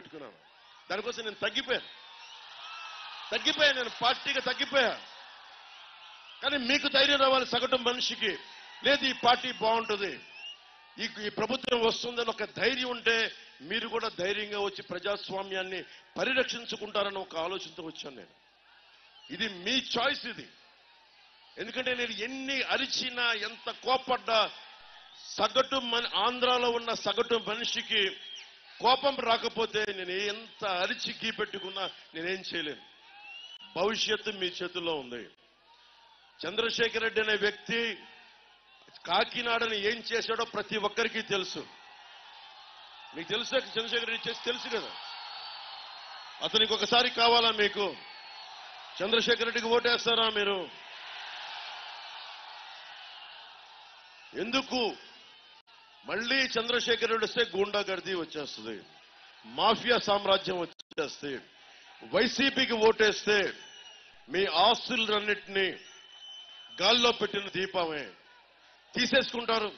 పెట్టుకున్నాను. దానికోసం నేను తగ్గిపోయాను, నేను పార్టీగా తగ్గిపోయా. కానీ మీకు ధైర్యం రావాలి సగటు మనిషికి, లేదు ఈ పార్టీ బాగుంటుంది, ఈ ప్రభుత్వం వస్తుందని ఒక ధైర్యం ఉంటే మీరు కూడా ధైర్యంగా వచ్చి ప్రజాస్వామ్యాన్ని పరిరక్షించుకుంటారని ఒక ఆలోచనతో వచ్చాను నేను. ఇది మీ చాయిస్ ఇది. ఎందుకంటే నేను ఎన్ని అరిచినా ఎంత కోపడ్డా సగటు ఆంధ్రాలో ఉన్న సగటు మనిషికి కోపం రాకపోతే నేను ఎంత అరిచి గీపెట్టుకున్నా నేనేం చేయలేను. భవిష్యత్తు మీ చేతుల్లో ఉంది. చంద్రశేఖర్ రెడ్డి అనే వ్యక్తి కాకినాడని ఏం చేశాడో ప్రతి ఒక్కరికి తెలుసు. మీకు తెలుసు, చంద్రశేఖర్ రెడ్డి చేసి తెలుసు కదా. అతనికి ఒకసారి కావాలా మీకు? చంద్రశేఖర్ రెడ్డికి ఓటేస్తారా మీరు? ఎందుకు? మళ్ళీ చంద్రశేఖర్ రెడ్డి వస్తే గూండాగర్దీ వచ్చేస్తుంది, మాఫియా సామ్రాజ్యం వచ్చేస్తే, వైసీపీకి ఓటేస్తే మీ ఆస్తులన్నింటినీ గాల్లో పెట్టిన దీపమే తీసేసుకుంటారు.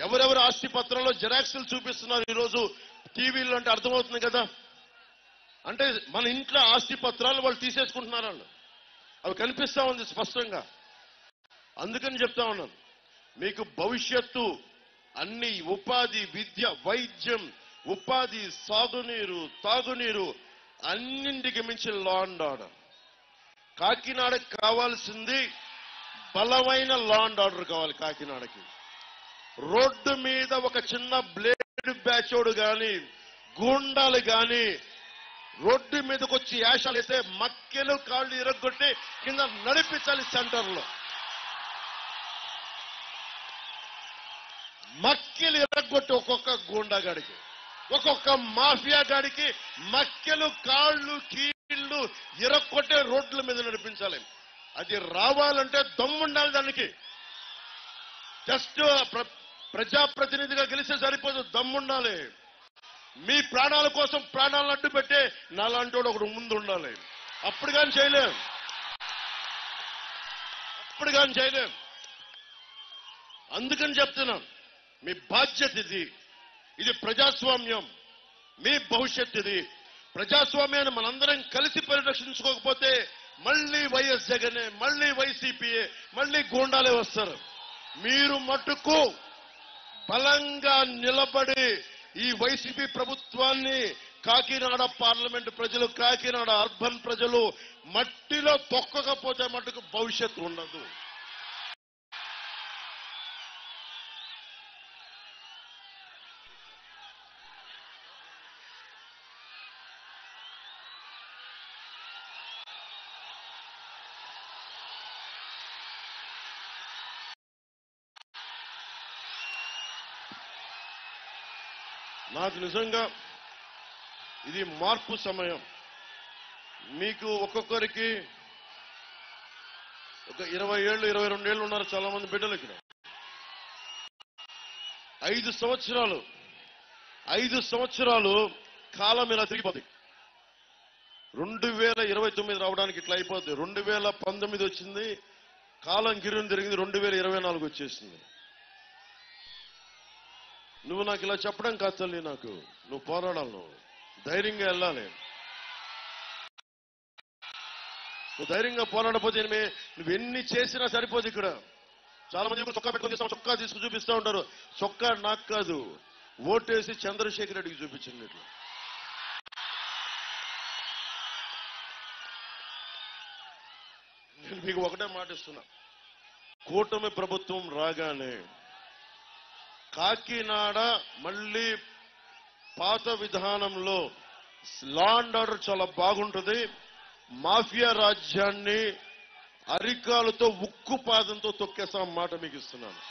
ఎవరెవరు ఆస్తి పత్రంలో జిరాక్సులు చూపిస్తున్నారు ఈరోజు టీవీలో అంటే అర్థమవుతుంది కదా. అంటే మన ఇంట్లో ఆస్తి పత్రాలు వాళ్ళు తీసేసుకుంటున్నారు, వాళ్ళు అవి కనిపిస్తా ఉంది స్పష్టంగా. అందుకని చెప్తా ఉన్నాను, మీకు భవిష్యత్తు అన్ని ఉపాధి, విద్య, వైద్యం, ఉపాధి, సాగునీరు, తాగునీరు అన్నింటికి మించి లా అండ్ ఆర్డర్. కాకినాడకి కావాల్సింది బలమైన లా అండ్ ఆర్డర్ కావాలి. కాకినాడకి రోడ్డు మీద ఒక చిన్న బ్లేడ్ బ్యాచోడు గాని గూండాలు గాని రోడ్డు మీదకి వచ్చి యాషాలు వేస్తే మక్కెలు కాళ్ళు ఇరగొట్టి కింద నడిపించాలి. సెంటర్లో మక్కెలు ఇరగొట్టి ఒక్కొక్క గూండాగాడికి, ఒక్కొక్క మాఫియా గాడికి మక్కెలు కాళ్ళు కీళ్ళు ఇరగొట్టే రోడ్ల మీద నడిపించాలి. అది రావాలంటే దమ్ముండాలి. దానికి జస్ట్ ప్రజాప్రతినిధిగా గెలిస్తే సరిపోదు, దమ్ముండాలి. మీ ప్రాణాల కోసం ప్రాణాలను అడ్డు పెట్టే నాలాంటోడు ఒకడు ముందు ఉండాలి. అప్పుడు కానీ చేయలేం. అందుకని చెప్తున్నాం, మీ బాధ్యత ఇది. ఇది ప్రజాస్వామ్యం, మీ భవిష్యత్ ఇది. ప్రజాస్వామ్యాన్ని మనందరం కలిసి పరిరక్షించుకోకపోతే మళ్ళీ వైఎస్ జగనే, మళ్ళీ వైసీపీఏ, మళ్ళీ గూండాలే వస్తారు. మీరు మట్టుకు బలంగా నిలబడి ఈ వైసీపీ ప్రభుత్వాన్ని కాకినాడ పార్లమెంటు ప్రజలు, కాకినాడ అర్బన్ ప్రజలు మట్టిలో తొక్కకపోతే మట్టుకు భవిష్యత్తు ఉండదు. నాకు నిజంగా ఇది మార్పు సమయం. మీకు ఒక్కొక్కరికి ఒక 20 ఏళ్ళు 22 ఏళ్ళు ఉన్నారు చాలా మంది బిడ్డలు ఇక్కడ. 5 సంవత్సరాలు కాలం ఇలా తిరిగిపోతుంది. 2029 రావడానికి ఇట్లా అయిపోద్ది. 2019 వచ్చింది, కాలం గిరిని తిరిగింది, 2024 వచ్చేసింది. నువ్వు నాకు ఇలా చెప్పడం కాదు తల్లి, నాకు నువ్వు పోరాడాలి, నువ్వు ధైర్యంగా వెళ్ళాలి. నువ్వు ధైర్యంగా పోరాడపోతే నువ్వెన్ని చేసినా సరిపోదు. ఇక్కడ చాలా మంది చొక్కా పెట్టుకుని చొక్కా తీసుకు చూపిస్తూ ఉంటారు. చొక్కా నాకు కాదు, ఓటేసి చంద్రశేఖర్ రెడ్డికి చూపించండి. ఇట్లా నేను మీకు ఒకటే మాటిస్తున్నా, కూటమి ప్రభుత్వం రాగానే కాకినాడ మళ్ళీ పాత విధానంలో లా అండ్ ఆర్డర్ చాలా బాగుంటుంది. మాఫియా రాజ్యాన్ని అరికాలతో ఉక్కు పాదంతో తొక్కేస్తాం మాట మీకు ఇస్తున్నాను.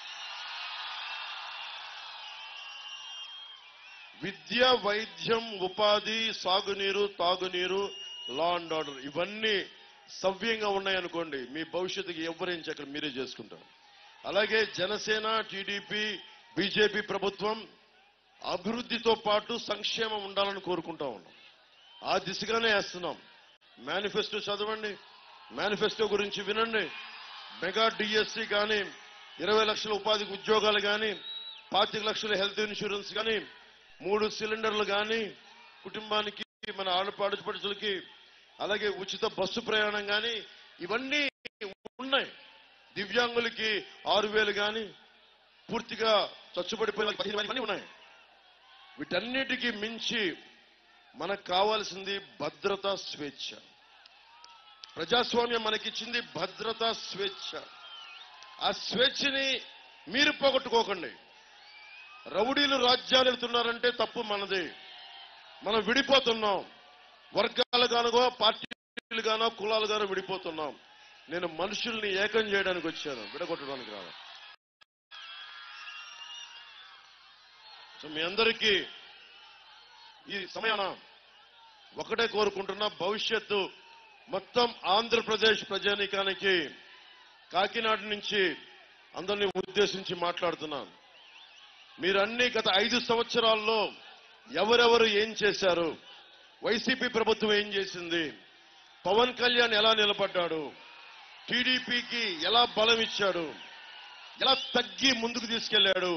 విద్య, వైద్యం, ఉపాధి, సాగునీరు, తాగునీరు, లా అండ్ ఆర్డర్ ఇవన్నీ సవ్యంగా ఉన్నాయనుకోండి, మీ భవిష్యత్తుకి ఎవరేం చక్కగా మీరే చేసుకుంటారు. అలాగే జనసేన, టీడీపీ, బీజేపీ ప్రభుత్వం అభివృద్ధితో పాటు సంక్షేమం ఉండాలని కోరుకుంటా ఉన్నాం. ఆ దిశగానే వేస్తున్నాం. మేనిఫెస్టో చదవండి, మేనిఫెస్టో గురించి వినండి. మెగా డిఎస్సి కానీ, 20 లక్షల ఉపాధి ఉద్యోగాలు కానీ, 25 లక్షల హెల్త్ ఇన్సూరెన్స్ కానీ, 3 సిలిండర్లు కానీ, కుటుంబానికి, మన ఆడపడుచులకి, అలాగే ఉచిత బస్సు ప్రయాణం కానీ ఇవన్నీ ఉన్నాయి. దివ్యాంగులకి 6,000 కానీ, పూర్తిగా చచ్చుబడిపోయిన 15,000 ఉన్నాయి. వీటన్నిటికీ మించి మనకు కావాల్సింది భద్రత, స్వేచ్ఛ. ప్రజాస్వామ్యం మనకిచ్చింది భద్రత, స్వేచ్ఛ. ఆ స్వేచ్ఛని మీరు పోగొట్టుకోకండి. రౌడీలు రాజ్యాలు వెళ్తున్నారంటే తప్పు మనది. మనం విడిపోతున్నాం. వర్గాలుగానో, పార్టీలుగానో, కులాలుగానో విడిపోతున్నాం. నేను మనుషుల్ని ఏకం చేయడానికి వచ్చాను, విడగొట్టడానికి రాను. సో మీ అందరికీ ఈ సమయాన ఒకటే కోరుకుంటున్నా, భవిష్యత్తు మొత్తం ఆంధ్రప్రదేశ్ ప్రజానీకానికి కాకినాడ నుంచి అందరినీ ఉద్దేశించి మాట్లాడుతున్నాను. మీరన్నీ గత 5 సంవత్సరాల్లో ఎవరెవరు ఏం చేశారు, వైసీపీ ప్రభుత్వం ఏం చేసింది, పవన్ కళ్యాణ్ ఎలా నిలబడ్డాడు, టీడీపీకి ఎలా బలం ఇచ్చాడు, ఎలా తగ్గి ముందుకు తీసుకెళ్లాడు,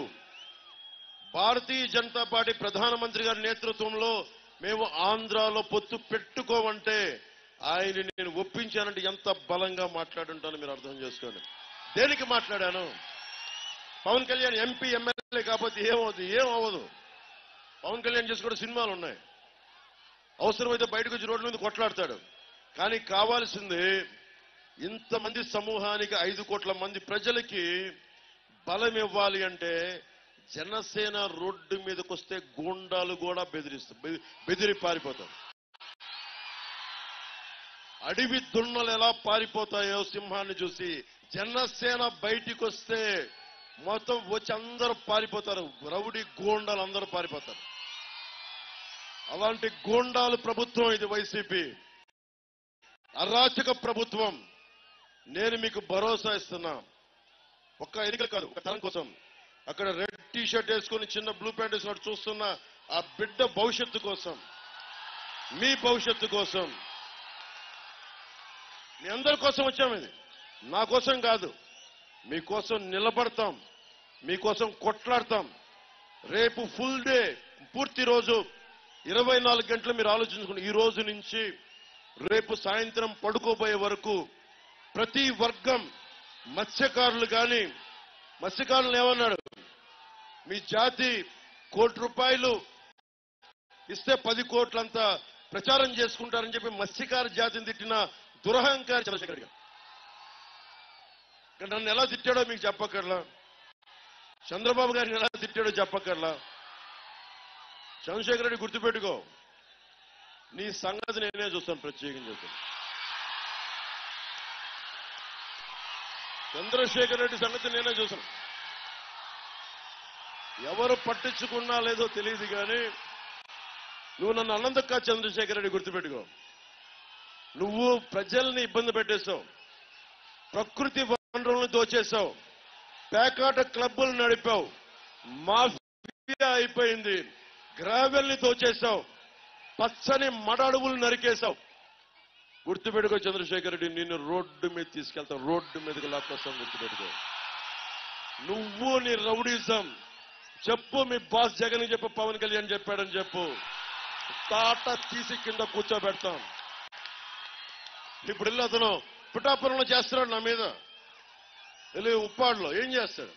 భారతీయ జనతా పార్టీ ప్రధానమంత్రి గారి నేతృత్వంలో మేము ఆంధ్రాలో పొత్తు పెట్టుకోమంటే ఆయన్ని నేను ఒప్పించానంటే ఎంత బలంగా మాట్లాడుంటానో మీరు అర్థం చేసుకోండి. దేనికి మాట్లాడాను? పవన్ కళ్యాణ్ ఎంపీ, ఎమ్మెల్యే కాకపోతే ఏమవ్వదు. పవన్ కళ్యాణ్ చేసి కూడా సినిమాలు ఉన్నాయి. అవసరమైతే బయటకు వచ్చి రోడ్ల మీద కొట్లాడతాడు. కానీ కావాల్సింది ఇంతమంది సమూహానికి, 5 కోట్ల మంది ప్రజలకి బలం ఇవ్వాలి అంటే జనసేన రోడ్డు మీదకి వస్తే గూండాలు కూడా బెదిరి పారిపోతారు. అడవి దున్నలు ఎలా పారిపోతాయో సింహాన్ని చూసి, జనసేన బయటికి వస్తే మొత్తం వచ్చి అందరూ పారిపోతారు. రౌడీ గూండాలు అందరూ పారిపోతారు. అలాంటి గూండాలు ప్రభుత్వం ఇది వైసీపీ, అరాచక ప్రభుత్వం. నేను మీకు భరోసా ఇస్తున్నా, ఒక్క ఎన్నికలు కాదు, ఒక తరం కోసం. అక్కడ రెడ్ టీ షర్ట్ వేసుకుని చిన్న బ్లూ ప్యాంట్ వేసుకున్నట్టు చూస్తున్న ఆ బిడ్డ భవిష్యత్తు కోసం, మీ భవిష్యత్తు కోసం, మీ అందరి కోసం వచ్చాము. ఇది నా కోసం కాదు, మీకోసం నిలబడతాం, మీకోసం కొట్లాడతాం. రేపు ఫుల్ డే, పూర్తి రోజు 24 గంటలు మీరు ఆలోచించుకోండి. ఈ రోజు నుంచి రేపు సాయంత్రం పడుకోబోయే వరకు ప్రతి వర్గం, మత్స్యకారులు కానీ, మత్స్యకారులు ఏమన్నాడు, మీ జాతి ₹1 ఇస్తే 10 కోట్లంతా ప్రచారం చేసుకుంటారని చెప్పి మత్స్యకార జాతిని తిట్టిన దురహంకారి చంద్రశేఖర్ గారు. నన్ను ఎలా తిట్టాడో మీకు చెప్పక్కర్లా, చంద్రబాబు గారిని ఎలా తిట్టాడో చెప్పక్కర్లా. చంద్రశేఖర్ రెడ్డి గుర్తుపెట్టుకో, నీ సంగతి నేనే చూస్తాను, ప్రత్యేకంగా చూస్తాను. చంద్రశేఖర్ రెడ్డి సంగతి నేనే చూస్తాను. ఎవరు పట్టించుకున్నా లేదో తెలియదు కానీ నువ్వు నన్ను అన్నందుకు కాదు చంద్రశేఖర్ రెడ్డి, గుర్తుపెట్టుకో. నువ్వు ప్రజల్ని ఇబ్బంది పెట్టేశావు, ప్రకృతి వనరులను దోచేశావు, పేకాట క్లబ్బులు నడిపావు, మాఫియా అయిపోయింది, గ్రావెల్ని దోచేశావు, పచ్చని మడ అడవులు నరికేశావు. గుర్తుపెట్టుకో చంద్రశేఖర్ రెడ్డి, నిన్ను రోడ్డు మీద తీసుకెళ్తావు, రోడ్డు మీదకి లాక్కొస్తాం. గుర్తుపెట్టుకో. నువ్వు నీ రౌడీజం చెప్పు, మీ బాస్ జగన్ చెప్పు, పవన్ కళ్యాణ్ చెప్పాడని చెప్పు, తాట తీసి కింద కూర్చోబెడతాం. ఇప్పుడు వెళ్ళి అతను పిఠాపురంలో చేస్తున్నాడు, నా మీద వెళ్ళి ఉప్పాడులో ఏం చేస్తాడు?